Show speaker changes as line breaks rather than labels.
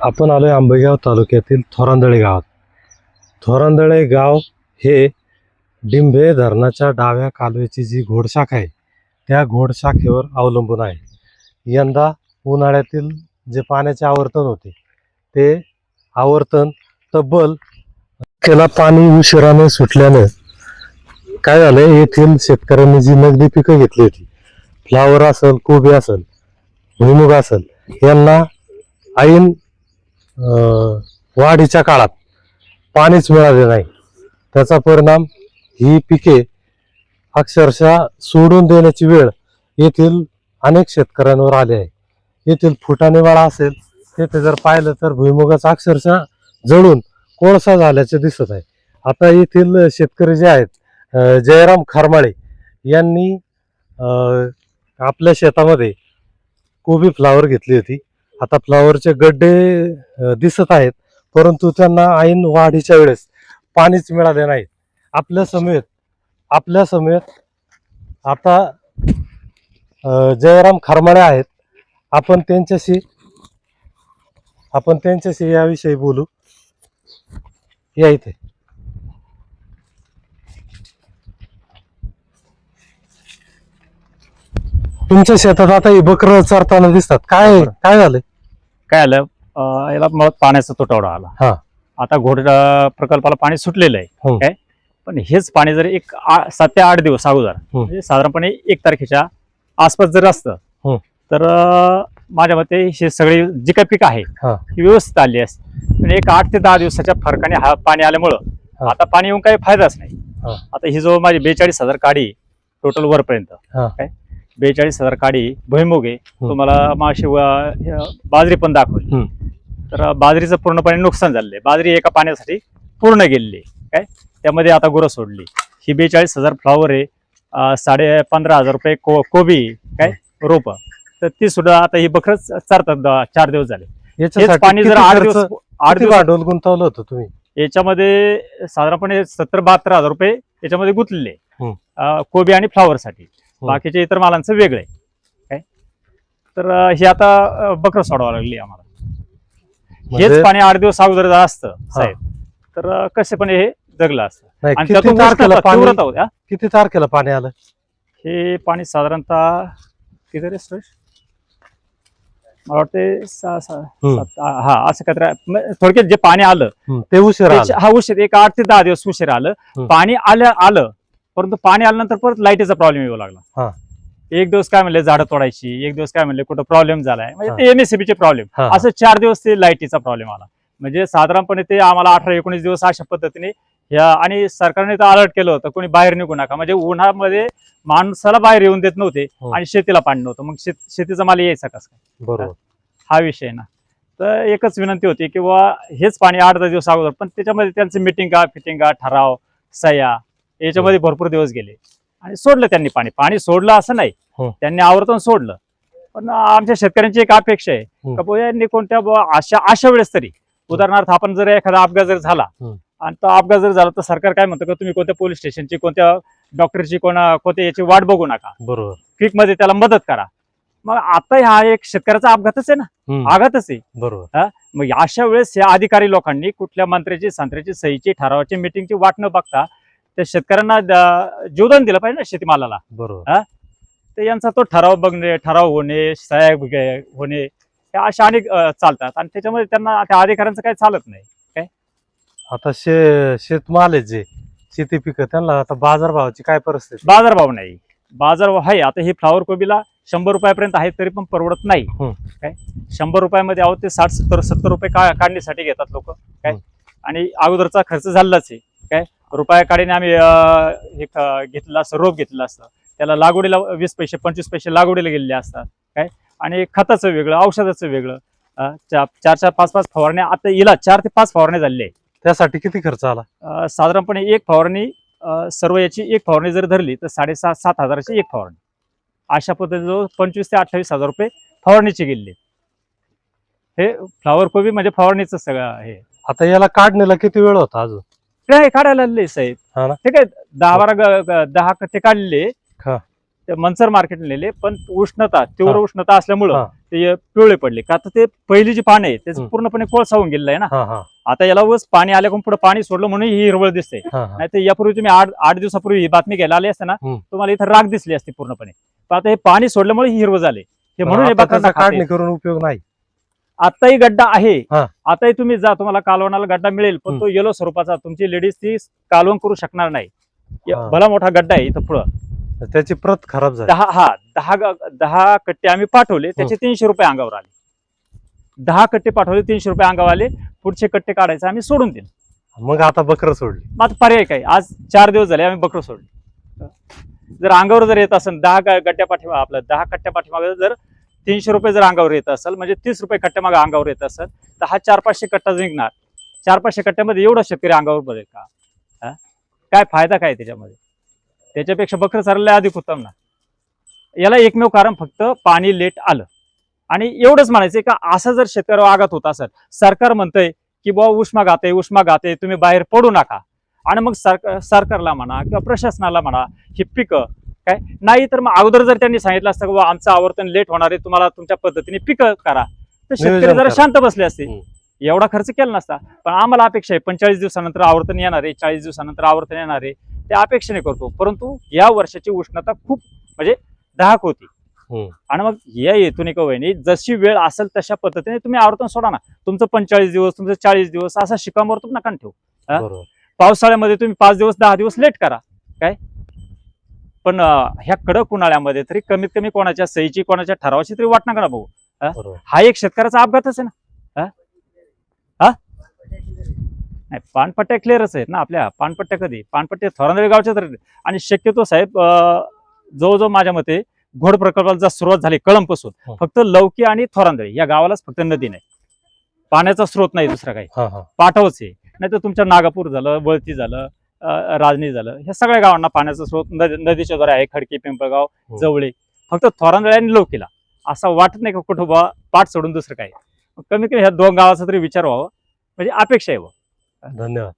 आपण आलोय आंबेगाव तालुक्यातील थोरांदळे गावात. थोरांदळे गाव हे डिंभे धरणाच्या डाव्या कालव्याची जी घोडशाखा आहे त्या घोडशाखेवर अवलंबून आहे. यंदा उन्हाळ्यातील जे पाण्याचे आवर्तन होते ते आवर्तन तब्बल त्याला पाणी उशिराने सुटल्याने काय झालंय, येथील शेतकऱ्यांनी जी नगदी पिकं घेतली होती, फ्लावर असेल, कोबी असेल, भुईमुग असेल, यांना ऐन वाढीच्या काळात पाणीच मिळाले नाही. त्याचा परिणाम ही पिके अक्षरशः सोडून देण्याची वेळ येथील अनेक शेतकऱ्यांवर आली आहे. येथील फुटाणेवाडा असेल तेथे जर पाहिलं तर भुईमुगाचा अक्षरशः जळून कोळसा झाल्याचे दिसत आहे. आता येथील शेतकरी जे आहेत, जयराम खरमाळे यांनी आपल्या शेतामध्ये कोबी फ्लावर घेतली होती. आता फ्लावरचे गड्डे दिसत आहेत, परंतु त्यांना ऐन वाढीच्या वेळेस पाणीच मिळाले नाही. आपल्या समेत आता जयराम खरमाळे आहेत. आपण त्यांच्याशी याविषयी बोलू. या इथे. तुमच्या शेतात आता ही बकरं चरताना दिसतात. काय झालंय?
काय आलं, याला मुळात पाण्याचा तुटवडा आला.
हा.
आता घोड प्रकल्पाला पाणी सुटलेलं आहे. काय पण हेच पाणी जर 7 ते 8 दिवस अगोदर म्हणजे साधारणपणे 1 तारखेच्या आसपास जर असतं तर माझ्या मते हे सगळे जी काही पीक आहे ही व्यवस्थित आली असते. पण 8 ते 10 दिवसाच्या फरकाने पाणी आल्यामुळं आता पाणी येऊन काही फायदाच नाही. आता ही जो माझी 42,000 काडी टोटल वरपर्यंत काय 42,000 काडी भुईमुग आहे. तुम्हाला माशी बाजरी पण दाखवली. तर बाजरीचं पूर्णपणे नुकसान झालेलं आहे. बाजरी एका पाण्यासाठी पूर्ण गेलेली काय. त्यामध्ये आता गुरं सोडली. ही 42,000 फ्लॉवर आहे. 15,500 रुपये कोबी काय रोप. तर ती सुद्धा आता ही बकरच चरतात. 4 दिवस झाले.
याच्यासाठी
पाणी जर 8 दिवस
भांडवल गुंतवलं होतं तुम्ही?
याच्यामध्ये साधारणपणे 70-72 रुपये याच्यामध्ये गुंतलेले कोबी आणि फ्लॉवर साठी. बाकीचे इतर मालांचं वेगळं आहे काय. तर हे आता बकरं सोडावं लागली आम्हाला. हेच पाणी 8 दिवस अगोदर असतं साहेब तर कसे पण हे जगलं असतं. आणि
किती तारखेला पाणी आलं?
हे पाणी साधारणतः किती रे सुरेश, मला वाटते असं काहीतरी. थोडक्यात जे पाणी आलं
ते उशीर
उशीर 8 ते 10 दिवस उशीर आलं. पाणी आलं परंतु पाणी आल्यानंतर परत लाईटीचा प्रॉब्लेम येऊ लागला. एक दिवस काय म्हणले झाडं तोडायची, एक दिवस काय म्हणले कुठं प्रॉब्लेम झालाय, म्हणजे ते MSCB चे प्रॉब्लेम. असं 4 दिवस ते लाईटीचा प्रॉब्लेम आला. म्हणजे साधारणपणे ते आम्हाला 18-19 दिवस अशा पद्धतीने आणि सरकारने तर अलर्ट केलं होतं कोणी बाहेर निघू नका. म्हणजे उन्हामध्ये माणसाला बाहेर येऊन देत नव्हते आणि शेतीला पाणी नव्हतं. मग शेतीचा माल यायचा कसं काय?
बरोबर,
हा विषय ना. तर एकच विनंती होती की हेच पाणी 8-10 दिवस अगोदर. पण त्याच्यामध्ये त्यांचे मिटिंगा फिटिंगा ठराव सह्या याच्यामध्ये भरपूर दिवस गेले आणि सोडलं त्यांनी पाणी सोडलं असं नाही, त्यांनी आवर्तन सोडलं. पण आमच्या शेतकऱ्यांची एक अपेक्षा आहे का यांनी कोणत्या अशा वेळेस तरी, उदाहरणार्थ आपण जर एखादा अपघात जर झाला आणि तो अपघात जर झाला तर सरकार काय म्हणतं का तुम्ही कोणत्या पोलीस स्टेशनची, कोणत्या डॉक्टरची, कोणत्या याची वाट बघू नका,
बरोबर,
क्विक मध्ये त्याला मदत करा. मग आता हा एक शेतकऱ्याचा अपघातच आहे ना, आघातच आहे.
बरोबर.
मग अशा वेळेस या अधिकारी लोकांनी कुठल्या मंत्र्याची, संत्र्याची, सहीची, ठरावाची, मिटिंगची वाट न बघता त्या शेतकऱ्यांना जीवदान दिलं पाहिजे ना शेतीमालाला.
बरोबर.
तर यांचा तो ठराव बघणे, ठराव होणे, सह्या होणे हे अशा अनेक चालतात आणि त्याच्यामध्ये त्यांना त्या अधिकाऱ्यांचं काही चालत नाही काय.
आता शेतमाल आहे जे शेती पिकं त्यांना आता बाजारभावाची काय परिस्थिती?
बाजारभाव नाही. बाजारभाव आहे. आता हे फ्लावर कोबीला 100 रुपयापर्यंत आहे तरी पण परवडत नाही काय. 100 रुपयामध्ये आहोत ते 60-70 रुपये काढण्यासाठी घेतात लोक काय. आणि अगोदरचा खर्च झालाच आहे काय. रुपया काढीने आम्ही घेतलं असतं, रोप घेतलं असतं, त्याला लागवडीला 20 पैसे 25 पैसे लागवडीला गेलेले असतात काय. आणि खताचं वेगळं, औषधाचं वेगळं. 4-4, 5-5 फवारण्या आता हिला 4 ते 5 फवारण्या झालेल्या आहेत.
त्यासाठी किती खर्च आला?
साधारणपणे एक फवारणी, सर्व याची एक फवारणी जर धरली तर 6,500-7 हजाराची एक फवारणी. अशा पद्धतीने 25,000 ते 28,000 रुपये फवारणीचे गेले. हे फ्लावर कोबी म्हणजे फवारणीचं सगळं हे.
आता याला काढण्याला किती वेळ होता अजून?
काय काढायला साहेब ते काय 10-12 कट्टे काढले ते मनसर मार्केटला नेले, पण उष्णता, तीव्र
हा.
उष्णता असल्यामुळं
हा.
ते पिवळे पडले. का तर ते पहिली जी पाणी आहे त्याचं
हम्म.
पूर्णपणे कोळसा होऊन गेलेलं आहे ना.
हा हा
आता याला उगाच पाणी आल्याकडून पुढे पाणी सोडलं म्हणून ही हिरवळ दिसते.
हा हा
नाही तर यापूर्वी तुम्ही आठ दिवसापूर्वी ही बातमी घ्यायला आली असते ना,
हम्म.
तुम्हाला इथं राग दिसली असती पूर्णपणे. पण आता हे पाणी सोडल्यामुळे ही हिरवळ झाले. हे
पण
म्हणून हे
आता
बकरांना
त्याचा
खाते.
काढणी करून उपयोग नाही.
आताही गड्डा आहे.
हा.
आताही तुम्ही जा, तुम्हाला कालवणाला गड्डा मिळेल, पण
हम्म.
तो येलो स्वरूपाचा, तुमची लेडीज ती कालवण करू शकणार नाही.
हा.
भला मोठा गड्डा आहे इथं पुढं.
त्याची प्रत खराब झाली.
10 कट्टे आम्ही पाठवले, त्याचे 300 रुपये अंगावर आले. 10 कट्टे पाठवले, 300 रुपये अंगावर आले. पुढचे कट्टे काढायचे आम्ही सोडून दिले.
मग आता बकरं सोडली.
मग आता पर्याय काय, आज 4 दिवस झाले आम्ही बकरं सोडले. जर अंगावर जर येत असेल 10 गट्ट्या पाठीमागे, आपलं 10 कट्ट्या पाठीमागे जर 300 रुपये जर अंगावर येत असेल, म्हणजे 30 रुपये कट्ट्या मागे अंगावर येत असेल, तर हा 400-500 कट्टा जिंकणार. 400-500 कट्ट्यामध्ये एवढा शेतकरी अंगावर बरेल का? काय फायदा काय त्याच्यामध्ये? त्याच्यापेक्षा बकरं चालले अधिक उत्तम ना. याला एकमेव कारण फक्त पाणी लेट आलं. आणि एवढंच म्हणायचंय का, असं जर शेतकऱ्यावर आघात होत असेल, सरकार म्हणतंय की बुवा उष्माघाते तुम्ही बाहेर पडू नका, आणि मग सरकारला म्हणा किंवा प्रशासनाला म्हणा ही पिकं काय नाही, तर मग अगोदर जर त्यांनी सांगितलं असतं की बुवा आमचं आवर्तन लेट होणार आहे, तुम्हाला तुमच्या पद्धतीने पिकं करा, तर शेतकरी
नियोजन
जरा
करा.
शांत बसले असते.
हम्म.
एवढा खर्च केला नसता. पण आम्हाला अपेक्षा आहे 45 दिवसानंतर आवर्तन येणार आहे, 40 दिवसानंतर आवर्तन येणार आहे, त्या अपेक्षेने करतो. परंतु या वर्षाची उष्णता खूप म्हणजे दाहक होती.
हम्म.
आणि मग या हेतूने का वहिनी, जशी वेळ असेल तशा पद्धतीने तुम्ही आवर्तन सोडा ना. तुमचं 45 दिवस, तुमचं 40 दिवस असा शिकामोर तुम्ही नका ठेवू.
बरोबर.
पावसाळ्यामध्ये तुम्ही 5 दिवस 10 दिवस लेट करा काय, पण ह्या कडक उन्हाळ्यामध्ये तरी कमीत कमी कोणाच्या सहीची, कोणाच्या ठरावाची तरी वाट नका ना बघू.
बरोबर.
हा एक शेतकऱ्याचा अपघातच आहे ना. नाही, पानपट्ट्या क्लिअरच आहेत ना आपल्या. पानपट्ट्या कधी, पानपट्ट्या थोरांदळे गावच्या तर. आणि शक्यतो साहेब, जवळजवळ माझ्या मते घोड प्रकल्पाला जर सुरुवात झाली कळंबपासून,
हो.
फक्त लवकी आणि थोरांदळे या गावालाच फक्त नदी नाही, पाण्याचा स्रोत नाही दुसरा काही.
हा हा
पाठवच आहे. नाही तर तुमच्या नागापूर झालं, वळती झालं, राजनी झालं, ह्या सगळ्या गावांना पाण्याचा स्रोत नदीच्या द्वारे आहे. खडकी, पिंपळगाव,
हो.
जवळे. फक्त थोरांदळे आणि लौकीला असं वाटत नाही का कुठं बा पाठ सोडून दुसरं काही. कमीत कमी ह्या 2 गावाचा तरी विचार व्हावा, म्हणजे अपेक्षा आहे.
धन्यवाद.